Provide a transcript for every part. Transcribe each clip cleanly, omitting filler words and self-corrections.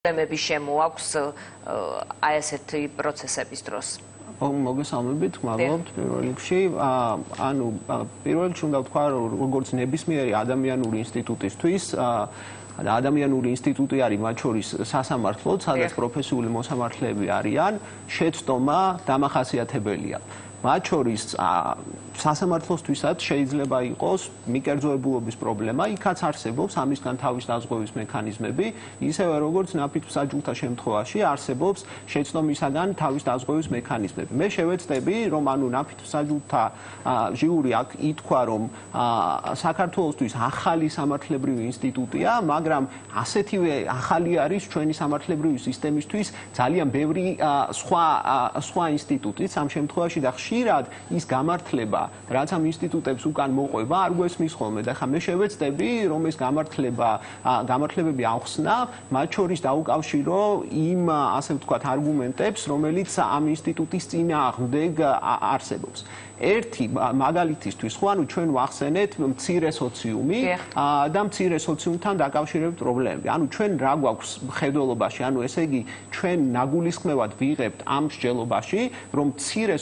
პრობლემები შემოაქვს აი ესეთი პროცესების დროს. მოგესალმებით, მადლობთ პირველ რიგში. ანუ პირველ რიგში უნდა ვთქვა, როგორც ნებისმიერი ადამიანური ინსტიტუტისთვის ადამიანური ინსტიტუტი არის მათ შორის სასამართლოც, სადაც პროფესიული მოსამართლეები არიან, შეცდომა დამახასიათებელია. მათ შორის სასამართლოსთვისაც შეიძლება იყოს მიკერძოებულობის პრობლემა, იქაც არსებობს ამისგან თავის დაზღვევის მექანიზმები, ისევე როგორც ნაფით მსაჯულთა შემთხვევაში არსებობს შეცდომისაგან თავის დაზღვევის მექანიზმები. მე შევეცდები, რომ ანუ ნაფით მსაჯულთა ჟიური აქ ითქვა, რომ საქართველოსთვის ახალი სამართლებრივი ინსტიტუტია, მაგრამ ასეთივე ახალი არის ჩვენი სამართლებრივი სისტემისთვის ძალიან ბევრი სხვა ინსტიტუტიც ამ შემთხვევაში და ხშირად ის გამართლება რაც ამ ინსტიტუტებს უკან მოყვება, არ გვესმის ხოლმე და ხა მე შევეცდები, რომ ეს გამართლებები ახსნა, მათ შორის დაუკავშირო იმ ასე ვთქვათ არგუმენტებს, რომელიც ამ ინსტიტუტის წინააღმდეგ არსებობს. ერთი მაგალითისთვის ხო, ანუ ჩვენ ვახსენეთ მცირე სოციუმი და მცირე სოციუმთან დაკავშირებით პრობლემები. ანუ ჩვენ რა გვაქვს მხედველობაში, ანუ ესე იგი ჩვენ ნაგულისხმევად ვიღებთ ამ მსჯელობაში, რომ მცირე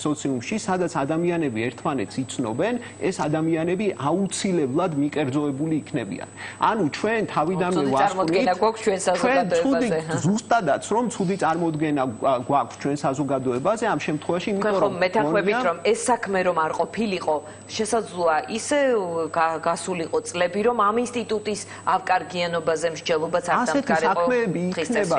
სოციუმში, სადაც ადამიანები ერთმანეთს იცნობენ, ეს ადამიანები აუცილებლად მიკერძოებული იქნებიან. ანუ ჩვენ თავიდანვე ვასწავლეთ ჩვენ საზოგადოებაზე. ზუსტადაც რომ ცუდი წარმოდგენა გვაქვს ჩვენ საზოგადოებაზე ამ შემთხვევაში, იმიტომ რომ მეთანხმებით რომ ეს საქმე რომ არ ყოფილიყო, შესაძლოა ისე გასულიყო წლები, რომ ამ ინსტიტუტის ავკარგიანობაზე მსჯელობაც არ დამყარიყო. ასეთი საქმეები იქნება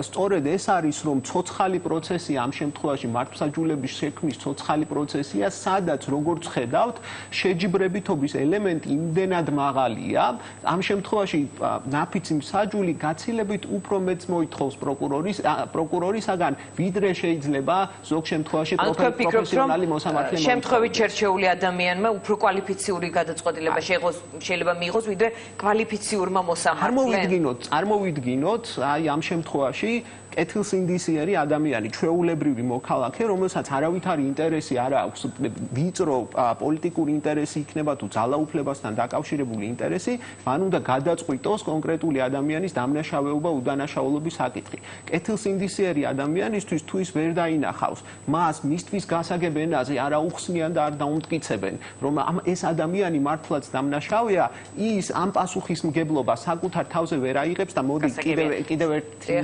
სწორედ ეს არის, რომ ცოცხალი პროცესი ამ შემთხვევაში მართლმსაჯულების შექმნის ცოცხალი პროცესია, სადაც როგორც ხედავთ, შეჯიბრებითობის ელემენტი იმდენად მაღალია, ამ შემთხვევაში ნაფიცი მსაჯული გაცილებით უფრო მეც მოითხოვს პროკურორისაგან, ვიდრე შეიძლება ზოგ შემთხვევაში პროფესიონალი შემთხვევით შერჩეული ადამიანმა უფრო კვალიფიციური გადაწყვეტილება შეიძლება მიიღოს, ვიდრე კვალიფიციურმა მოსამართლემ. წარმოვიდგინოთ, აი ამ შემთხვევაში კეთილსინდისიერი ადამიანი, ჩვეულებრივი მოქალაქე, რომელსაც არავითარი ინტერესი არ აქვს, ვიწრო პოლიტიკური ინტერესი იქნება თუ ძალაუფლებასთან დაკავშირებული ინტერესი, მან უნდა გადაწყვიტოს კონკრეტული ადამიანის დამნაშავეობა უდანაშაულობის საკითხი. კეთილსინდისიერი ადამიანისთვის თუ ის ვერ დაინახავს, მისთვის გასაგებ ენაზე არ აუხსნიან და არ დაუმტკიცებენ, რომ ეს ადამიანი მართლაც დამნაშავეა, ის ამ პასუხისმგებლობას საკუთარ თავზე ვერ აიღებს და მოდი კიდევ ერთი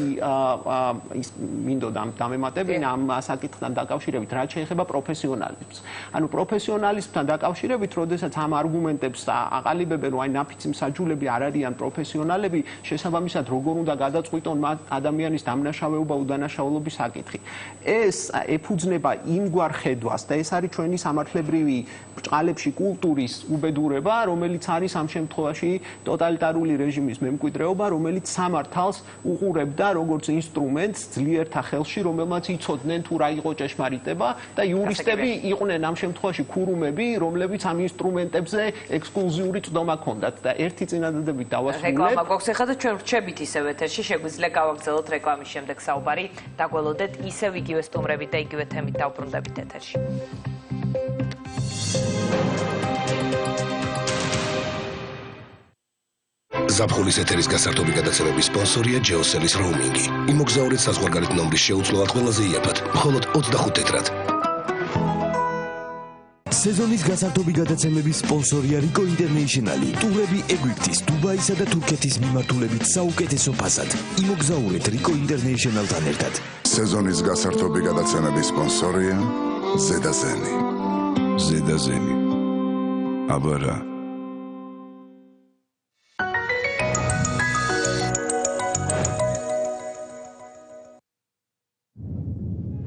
ის მინდოდა დამემატებინა ამ საკითხთან დაკავშირებით, რაც შეეხება პროფესიონალებს. ანუ პროფესიონალისთან დაკავშირებით, როდესაც ამ არგუმენტებს აყალიბებენ, რომ აი ნაფიცი მსაჯულები არ არიან პროფესიონალები, შესაბამისად როგორ უნდა გადაწყვიტონ ადამიანის დამნაშავეობა უდანაშაულობის საკითხი. ეს ეფუძნება იმგვარ ხედვას და ეს არის ჩვენი სამართლებრივი ბრჭყალებში კულტურის უბედურება, რომელიც არის ამ შემთხვევაში ტოტალიტარული რეჟიმის მემკვიდრეობა, რომელიც სამართალს უყურებდა როგორც ინსტრუმენტს ძლიერთა ხელში, რომელმაც იცოდნენ თუ რა იყო ჭეშმარიტება და იურისტები იყვნენ ამ შემთხვევაში ქურუმები, რომლებიც ამ ინსტრუმენტებზე ექსკლუზიური წვდომა ჰქონდათ და ერთი წინადადებით დავასრულებ. რეკლამა გვაქვს ახლა და ჩვენ ვრჩებით ისევ ეთერში, შეგვიძლია გავაგრძელოთ რეკლამის შემდეგ საუბარი, დაგველოდეთ ისევ იგივე სტუმრებით და იგივე თემით დავბრუნდებით ეთერში. ზაფხულის ეთერის გასართობი გადაცემების სპონსორია ჯეოსელის როუმინგი. იმოგზაურეთ საზღვარგარეთ ნომრის შეუცვლელად ყველაზე იაფად, მხოლოდ 25 თეტრად. სეზონის გასართობი გადაცემების სპონსორია რიკო ინტერნეიშნალი. ტურები ეგვიპტის, დუბაისა და თურქეთის მიმართულებით საუკეთესო ფასად. იმოგზაურეთ რიკო ინტერნეიშნალთან ერთად. სეზონის გასართობი გადაცემების სპონსორია ზედაზენი. ზედაზენი. აბარა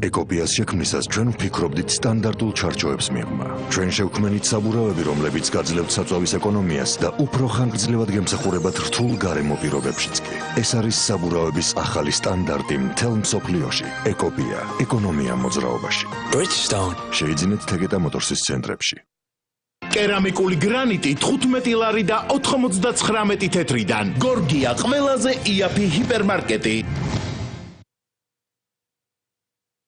ეკოპიას შექმნისას ჩვენ ვფიქრობდით სტანდარტულ ჩარჩოებს მიღმა. ჩვენ შევქმნით საბურავები, რომლებიც გაძლევთ საწვავის ეკონომიას და უფრო ხანგრძლივად გემსახურებათ რთულ გარემო პირობებშიც კი. ეს არის საბურავების ახალი სტანდარტი მთელ მსოფლიოში. ეკოპია, ეკონომია მოძრაობაში. Bridgestone. შეიძინეთ თეგეტა მოტორსის ცენტრებში. კერამიკული გრანიტი 15 ლარი და 99 თეთრიდან. გორგია ყველაზე იაფი ჰიპერმარკეტი.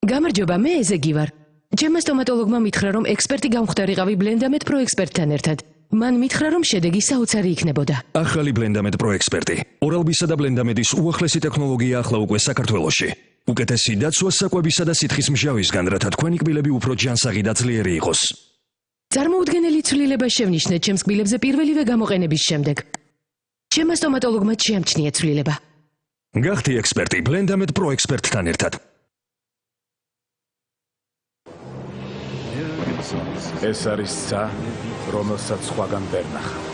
გამარჯობა, მე ეზეგი ვარ. ჩემმა სტომატოლოგმა მითხრა, რომ ექსპერტი გამხვდარიყავი ბლენდამეთ პრო ექსპერტთან ერთად. მან მითხრა, რომ შედეგი საოცარი იქნებოდა. ახალი Blendammed Pro ექსპერტი. Oral-B-სა და Blendammed-ის უახლესი ტექნოლოგია ახლა უკვე საქართველოში. უკეთესი დაცვა საკვებისა და სითხის მჟავისგან, რათა თქვენი კბილები უფრო ჯანსაღი და ძლიერი იყოს. წარმოუდგენელი ცვლილება შევნიშნეთ ჩემს კბილებზე პირველივე გამოყენების შემდეგ. ჩემმა სტომატოლოგმა შეამჩნია ცვლილება. გახდი ექსპერტი Blendammed Pro ექსპერტთან ერთად. ეს არის ცა, რომელსაც სხვაგან ვერ ნახავ.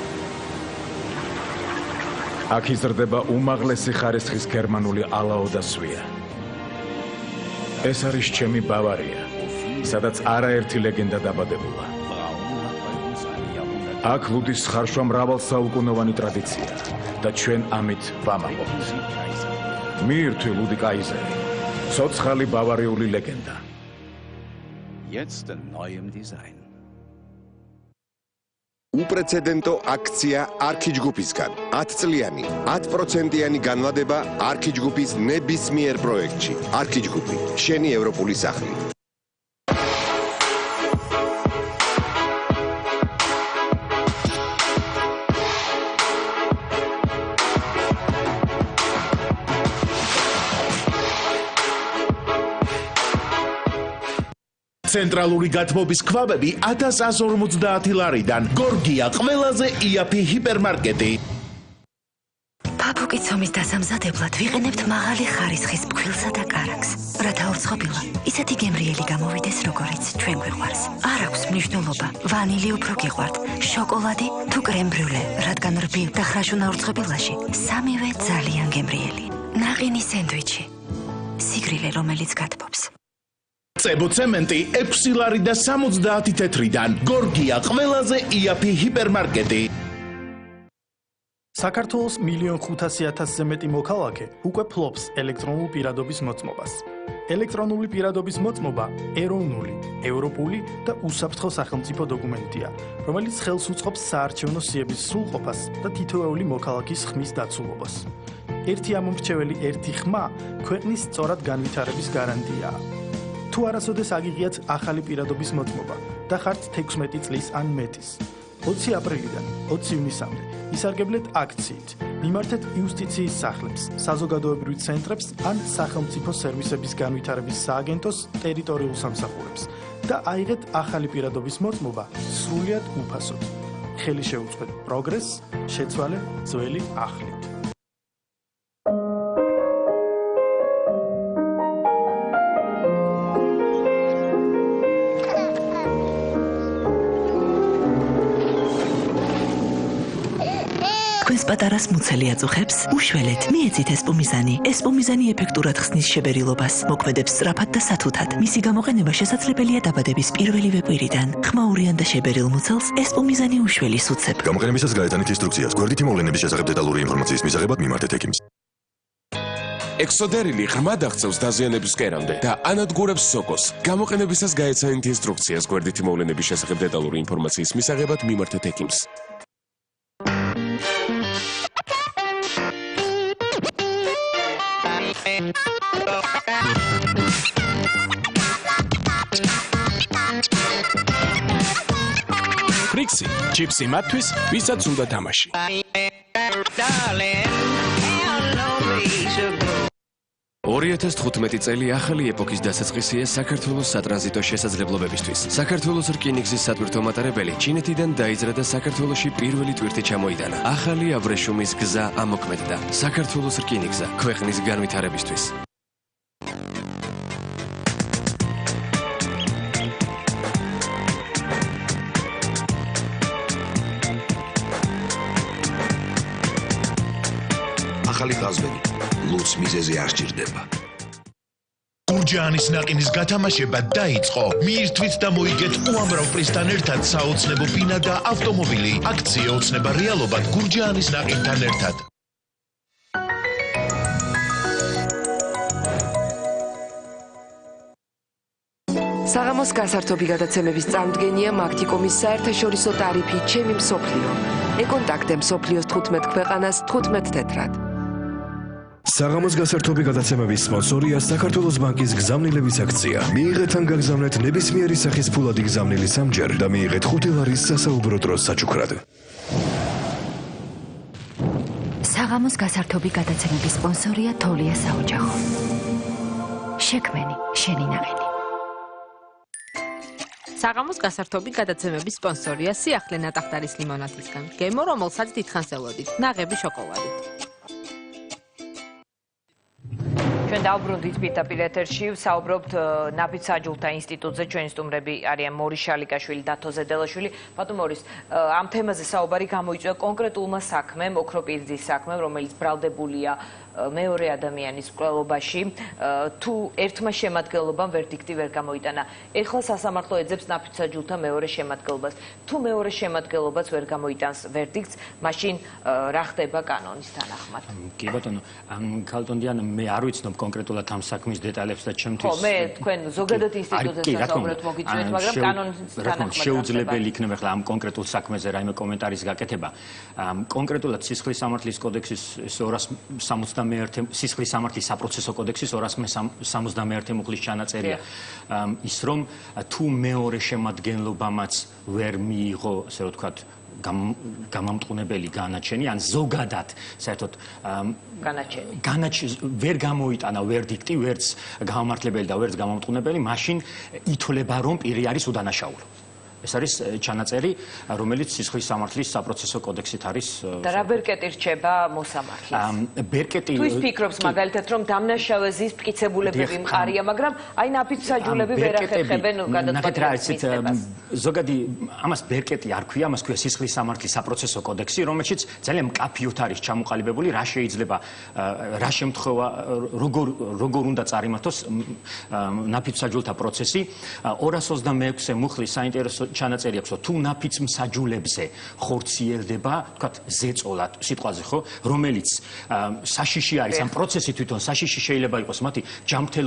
აქ იზრდება უმაღლესი ხარისხის გერმანული ალაო და სვია. ეს არის ჩემი ბავარია, სადაც არაერთი ლეგენდა დაბადებულა. აქ ლუდის ხარშვა მრავალსაუკუნოვანი ტრადიცია და ჩვენ ამით ვამაყობთ. მიირთვი ლუდი კაიზერი, ცოცხალი ბავარიული ლეგენდა. Jetzt in neuem Design. უპრეცედენტო აქცია არქიჯგუფისგან 10 წლიანი 10%-იანი განმავლობა არქიჯგუფის ნებისმიერ პროექტში. არქიჯგუფი, შენი ევროპული სახლი. ცენტრალური გათბობის ქვაბები 1150 ლარიდან. გორგია ყველაზე იაფი ჰიპერმარკეტი. Pabukit somis დასამზადებლად ვიყენებთ მაღალი ხარისხის ფქვილსა და კარაქს, რათა ორცხობილა ისეთი გემრიელი გამოვიდეს, როგორიც ჩვენ გვიყვარს. არ აქვს მნიშვნელობა, ვანილი უფრო გიყვართ, შოკოლადი თუ კრემ ბრიულე, რადგან რბილ და ხრაშუნა ორცხობილაში სამივე ძალიან გემრიელი. ნაყინი სენდვიჩი, სიგრილე, რომელიც გათბობს. წებო ცემენტი 6 ლარი და 70 თეთრიდან. გორგია ყველაზე იაფი ჰიპერმარკეტი. საქართველოს 1,500,000-ზე მეტი მოქალაქე უკვე ფლობს ელექტრონულ პირადობის მოწმობას. ელექტრონული პირადობის მოწმობა ეროვნული, ევროპული და უსაფრთხო სახელმწიფო დოკუმენტია, რომელიც ხელს უწყობს საარჩევნო სიების სრულყოფას და თითოეული მოქალაქის ხმის დაცულობას. ერთი ამომრჩეველი, ერთი ხმა ქვეყნის სწორად განვითარების გარანტიაა. თუ არასოდეს აგიღიათ ახალი პირადობის მოწმობა და ხართ 16 წლის ან მეტის, 20 აპრილიდან 20 ივნისამდე ისარგებლეთ აქციით, მიმართეთ იუსტიციის სახლებს, საზოგადოებრივ ცენტრებს ან სახელმწიფო სერვისების განვითარების სააგენტოს ტერიტორიულ სამსახურებს და აიღეთ ახალი პირადობის მოწმობა სრულიად უფასოდ. ხელი შეუწყეთ პროგრესს, შეცვალე ძველი ახლით. პატარას მუცელი აწუხებს, უშველეთ, მიეცით ესპუმიზანი. ესპუმიზანი ეფექტურად ხსნის შებერილობას, მოქმედებს სწრაფად და სათუთად. მისი გამოყენება შესაძლებელია დაბადების პირველივე კვირიდან. ხმაურიან და შებერილ მუცელს ესპუმიზანი უშველის უცებ. გამოყენებისას გაეცანით ინსტრუქციას. გვერდითი მოვლენების შესახებ დეტალური ინფორმაციის მისაღებად მიმართეთ ექიმს. ექსოდერილი ღრმად აღწევს დაზიანების კერამდე და ანადგურებს სოკოს. გამოყენებისას გაეცანით ინსტრუქციას. გვერდითი მოვლენების შესახებ დეტალური ინფორმაციის მისაღებად მიმართეთ ექიმს. Frixi, chipsi მათთვის, ვისაც უნდა თამაში. Orientes 15 წელი ახალი ეპოქის დასაწყისია საქართველოს სატრანზიტო შესაძლებლობებისთვის. საქართველოს რკინიგზის სატვირთო მატარებელი ჩინეთიდან დაიძრა და საქართველოში პირველი ტვირთი ჩამოიტანა. ახალი აბრეშუმის გზა ამოქმედდა. საქართველოს რკინიგზა ქვეყნის განვითარებისთვის. ახალი ხაზბენი ლუც მიზეზე არ სჭირდება. გურჯაანის ნაყინის გათამაშება დაიწყო. მიირთვით და მოიგეთ უამრავ პრიზთან ერთად საოცნებო ბინა და ავტომობილი. აქცია ოცნება რეალობად გურჯაანის ნაყინთან ერთად. საღამოს გასართობი გადაცემების წამდგენია მაგთიკომის საერთაშორისო ტარიფი ჩემი მსოფლიო. ეკონტაქტე მსოფლიოს 15 ქვეყანას 15 თეთრად. საღამოს გასართობი გადაცემების სპონსორია საქართველოს ბანკის გზავნილების აქცია. მიიღეთ ან გაგზავნეთ ნებისმიერი სახის ფულადი გზავნილი სამჯერ და მიიღეთ 5 ლარის სასაუბრო დროს საჩუქრად. საღამოს გასართობი გადაცემების სპონსორია თოლია საოჯახო. შექმენი, შენი ნაყინი. საღამოს გასართობი გადაცემების სპონსორია სიახლე ნატახტარის ლიმონადისგან. გემო, რომელსაც დიდხანს ელოდით, ნაღები შოკოლადით. ჩვენ დავბრუნდით პირდაპირ ეთერში, ვსაუბრობთ ნაფიც საჯულთა ინსტიტუტზე, ჩვენი სტუმრები არიან მორის შალიკაშვილი და თო ზედელაშვილი. ბატონ მორის, ამ თემაზე საუბარი გამოიწვია კონკრეტულმა საქმემ, ოქროპირძის საქმემ, რომელიც ბრალდებულია მეორე ადამიანის მკვლელობაში, თუ ერთმა შემადგენლობამ ვერდიქტი ვერ გამოიტანა. ეხლა სასამართლო ეძებს ნაფიც საჯულთა მეორე შემადგენლობას. თუ მეორე შემადგენლობაც ვერ გამოიტანს ვერდიქტს, მაშინ რა ხდება კანონის თანახმად? კი ბატონო, ქალტონდიან მე არ ვიცნობ კონკრეტულად ამ საქმის დეტალებს და ჩემთვის ხო, მე თქვენ ზოგადად ინსტიტუტზე საუბრობთ მოგიწვიეთ, მაგრამ კანონის თანახმად შეუძლებელი იქნება ახლა ამ კონკრეტულ საქმეზე რაიმე კომენტარის გაკეთება. კონკრეტულად სისხლის სამართლის კოდექსის 271 სისხლის სამართლის საპროცესო კოდექსის 271 მუხლის ჩანაწერია ის რომ თუ მეორე შემადგენლობამაც ვერ მიიღო, ასე რომ ვთქვათ, გამამტყუნებელი განაჩენი ან ზოგადად საერთოდ განაჩენი ვერ გამოიტანა ვერდიქტი, ვერც გამამართლებელი და ვერც გამამტყუნებელი, მაშინ ითვლება რომ პირი არის უდანაშაულო. ეს არის ჩანაწერი, რომელიც სისხლის სამართლის საპროცესო კოდექსით არის. და რა ბერკეტი რჩება მოსამართლის? ბერკეტი თუ ის ფიქრობს მაგალითად რომ დამნაშავე ზის მტკიცებულებები მყარია, მაგრამ აი ნაფიც საჯულები ვერ ახერხებენ გადაწყვეტილებას. ზოგადი ამას ბერკეტი არ ქვია, ამას ქვია სისხლის სამართლის საპროცესო კოდექსი, რომელშიც ძალიან მკაფიოდ არის ჩამოყალიბებული, რა შეიძლება, რა შემთხვევა, როგორ უნდა წარიმართოს ნაფიც საჯულთა პროცესი. 226 მუხლის საინტერესო ჩანაწერი აქვს, თუ ნაფიც მსაჯულებზე ხორციელდება, თქვათ, ზეწოლა სიტყვაზე, ხო, რომელიც საშიში არის, ამ პროცესი თვითონ საშიში შეიძლება იყოს მათი ჯანმრთელობა